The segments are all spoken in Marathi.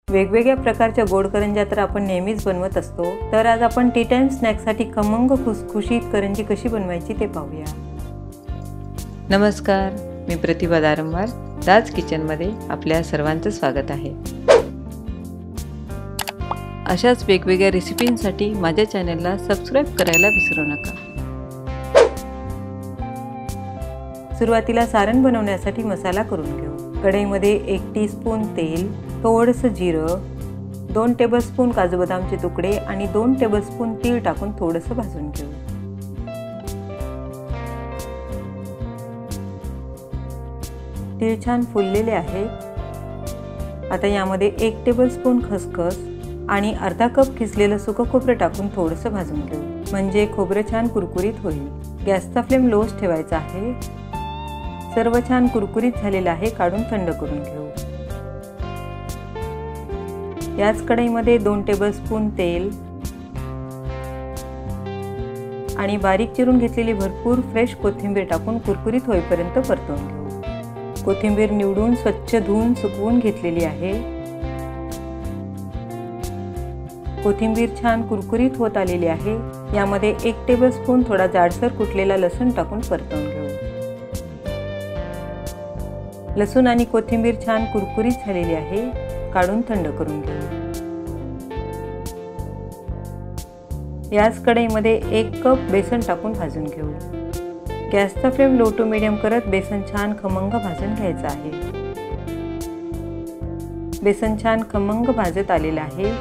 वेगवेगळ्या प्रकारच्या गोड करंज्या तर आपण नेहमीच बनवत असतो, तर आज आपण टी टाइम स्नॅक्ससाठी खमंग खुसखुशीत करंजी कशी बनवायची ते पाहूया। नमस्कार, मी प्रतिभा दारंबार, दाज किचनमध्ये आपल्या सर्वांचं स्वागत आहे। अशाच वेगवेगळ्या रेसिपींसाठी माझ्या चॅनलला सबस्क्राइब करायला विसरू नका। सुरुवातीला सारण बनवण्यासाठी मसाला करून घेऊ। कढईमध्ये 1 टीस्पून तेल, थोडंसं जिरं, 2 टेबलस्पून काजू बदामचे तुकडे आणि 2 टेबलस्पून तीळ टाकून थोडंसं भाजून घेऊ। तीळ छान फुललेले आहेत। आता यामध्ये 1 टेबलस्पून खसखस आणि अर्धा कप किसलेलं सुकं खोबरं टाकून थोडंसं भाजून घेऊ, म्हणजे खोबरं छान कुरकुरीत होईल। गॅसचा फ्लेम लोच ठेवायचा आहे। सर्व छान कुरकुरीत झालेलं आहे, काढून थंड करून घेऊ। याच कढईमध्ये 2 टेबलस्पून तेल आणि बारीक चिरून घेतलेली भरपूर फ्रेश कोथिंबीर टाकून कुरकुरीत होईपर्यंत परतवून घेऊ। कोथिंबीर निवडून स्वच्छ धुवून सुकवून घेतलेली आहे। कोथिंबीर छान कुरकुरीत होत आलेली आहे। यामध्ये 1 टेबलस्पून थोडा जाडसर कुटलेला लसूण टाकून परतवून घेऊ। लसूण आणि कोथिंबीर छान कुरकुरीत झालेली आहे, काढून थंड करून घेऊ। याच कढईमध्ये 1 कप बेसन टाकून भाजून घेऊ। गॅसचा फ्लेम लो टू मीडियम करत बेसन छान खमंग भाजून घ्यायचं आहे। बेसन छान खमंग भाजत आलेलं आहे।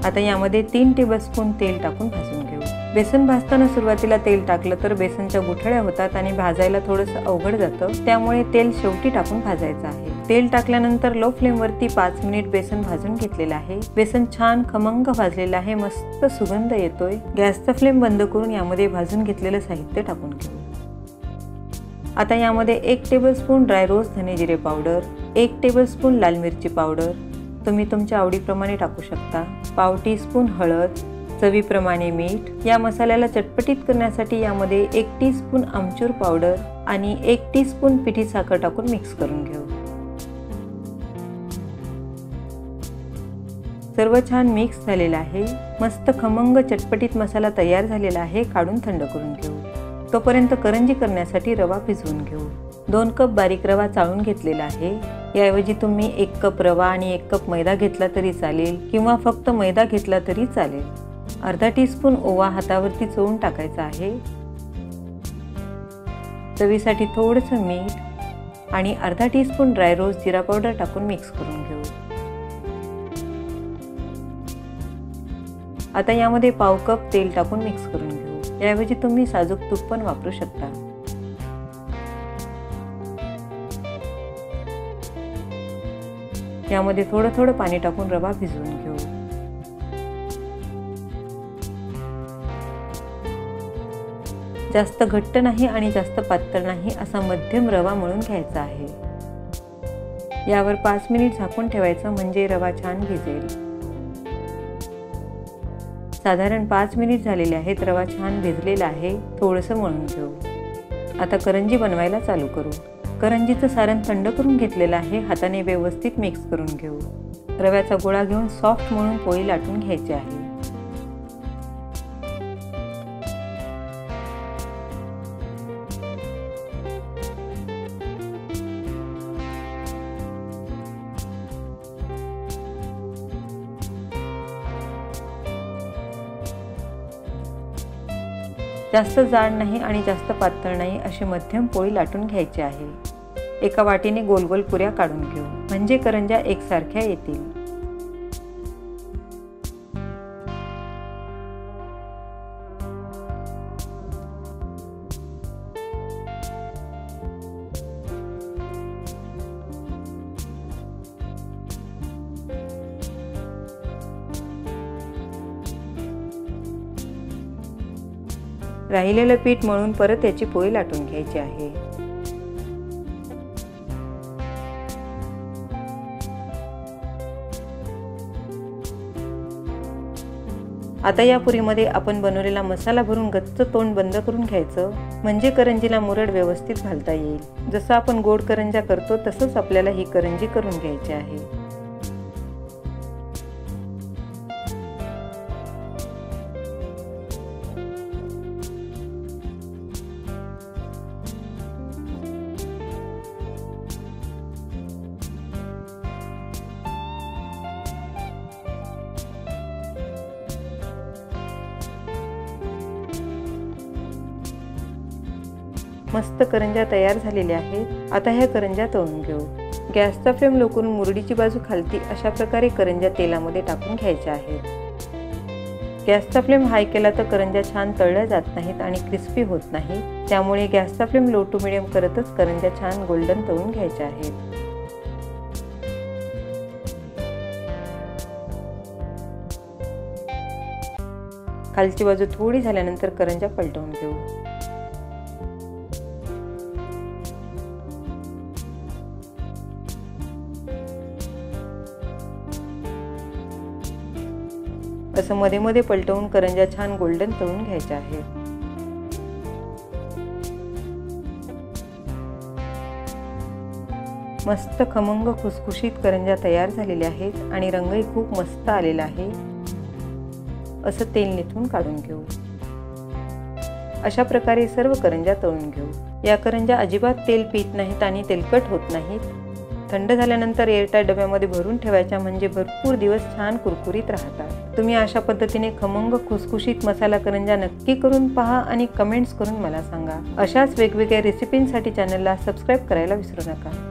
आता यामध्ये 3 टेबलस्पून तेल टाकून भाजून घेऊ। बेसन भाजताना सुरुवातीला तेल टाकलं तर बेसनच्या गुठळ्या होतात आणि भाजायला थोडंसं अवघड जातं, त्यामुळे तेल शेवटी टाकून भाजायचं आहे। तेल टाकल्यानंतर लो फ्लेमवरती 5 मिनिट बेसन भाजून घेतलेलं आहे। बेसन छान खमंग भाजलेलं आहे, मस्त सुगंध येतोय। गॅसचा फ्लेम बंद करून यामध्ये भाजून घेतलेलं साहित्य टाकून घेऊ। आता यामध्ये 1 टेबलस्पून ड्राय रोस्ट धने जिरे पावडर, 1 टेबलस्पून लाल मिरची पावडर, तुम्ही तुमच्या आवडीप्रमाणे टाकू शकता, पाव टीस्पून हळद, चवीप्रमाणे मीठ। या मसाल्याला चटपटीत करण्यासाठी यामध्ये 1 टीस्पून आमचूर पावडर आणि 1 टीस्पून पिठी साखर टाकून मिक्स करून घेऊ। सर्व छान मिक्स झालेलं आहे। मस्त खमंग चटपटीत मसाला तयार झालेला आहे, काढून थंड करून घेऊ। तोपर्यंत करंजी करण्यासाठी रवा भिजवून घेऊ। 2 कप बारीक रवा चाळून घेतलेला आहे। याऐवजी तुम्ही 1 कप रवा आणि 1 कप मैदा घेतला तरी चालेल, किंवा फक्त मैदा घेतला तरी चालेल। अर्धा टीस्पून ओवा हातावरती चोळून टाकायचा आहे। चवीसाठी थोडंसं मीठ आणि अर्धा टीस्पून ड्राय रोस्ट जिरा पावडर टाकून मिक्स करून घेऊ। आता यामध्ये पाव कप तेल टाकून मिक्स करून घेऊ। याऐवजी तुम्ही साजूक तूप पण वापरू शकता। यामध्ये थोडं थोडं पाणी टाकून रवा भिजवून घेऊ। जास्त घट्ट नाही आणि जास्त पातळ नाही, असा मध्यम रवा मळून घ्यायचा आहे। यावर 5 मिनिट झाकून ठेवायचं, म्हणजे रवा छान भिजेल। साधारण 5 मिनिट झालेले आहेत। रवा छान भिजलेला आहे, थोडंसं मळून घेऊ। आता करंजी बनवायला चालू करू। करंजीचं सारण थंड करून घेतलेलं आहे, हाताने व्यवस्थित मिक्स करून घेऊ। रव्याचा गोळा घेऊन सॉफ्ट मळून पोळी लाटून घ्यायची आहे। जास्त जाड नाही आणि जास्त पातळ नाही, अशी मध्यम पोळी लाटून घ्यायची आहे। एका वाटीने गोल गोल पुऱ्या काढून घेऊ, म्हणजे करंज्या एकसारख्या येतील। राहिलेलं पीठ मळून परत याची पोळी लाटून घ्यायची आहे। आता या पुरीमध्ये आपण बनवलेला मसाला भरून गच्च तोंड बंद करून घ्यायचं, म्हणजे करंजीला मुरड व्यवस्थित घालता येईल। जसं आपण गोड करंज्या करतो तसंच आपल्याला ही करंजी करून घ्यायची आहे। मस्त करंज्या तयार झालेल्या आहेत। आता ह्या करंज्या तळून घेऊ। गॅसचा फ्लेम लो करून मुरडीची बाजू खालती अशा प्रकारे करंज्या तेलामध्ये टाकून घ्यायच्या आहेत। गॅसचा फ्लेम हाय केला तर करंज्या छान तळल्या जात नाहीत आणि क्रिस्पी होत नाही। त्यामुळे गॅसचा फ्लेम लो टू मिडियम करतच करंज्या छान गोल्डन तळून घ्यायच्या आहेत। खालची बाजू थोडी झाल्यानंतर करंज्या पलटवून घेऊ। असं मध्ये मध्ये पलटवून करंज्या छान गोल्डन तळून घ्यायच्या आहेत। मस्त खमंग खुसखुशीत करंज्या तयार झालेल्या आहेत आणि रंगही खूप मस्त आलेला आहे। असं तेल निथून काढून घेऊ। अशा प्रकारे सर्व करंज्या तळून घेऊ। या करंज्या अजिबात तेल पीत नाहीत आणि तेलकट होत नाहीत। थंड झाल्यानंतर एअरटाईट डब्यामध्ये भरून ठेवायच्या म्हणजे भरपूर दिवस छान कुरकुरीत राहतात। तुम्ही अशा पद्धतीने खमंग खुसखुशीत मसाला करंज्या नक्की करून पहा आणि कमेंट्स करून मला सांगा। अशाच वेगवेगळ्या रेसिपींसाठी चॅनलला सबस्क्राईब करायला विसरू नका।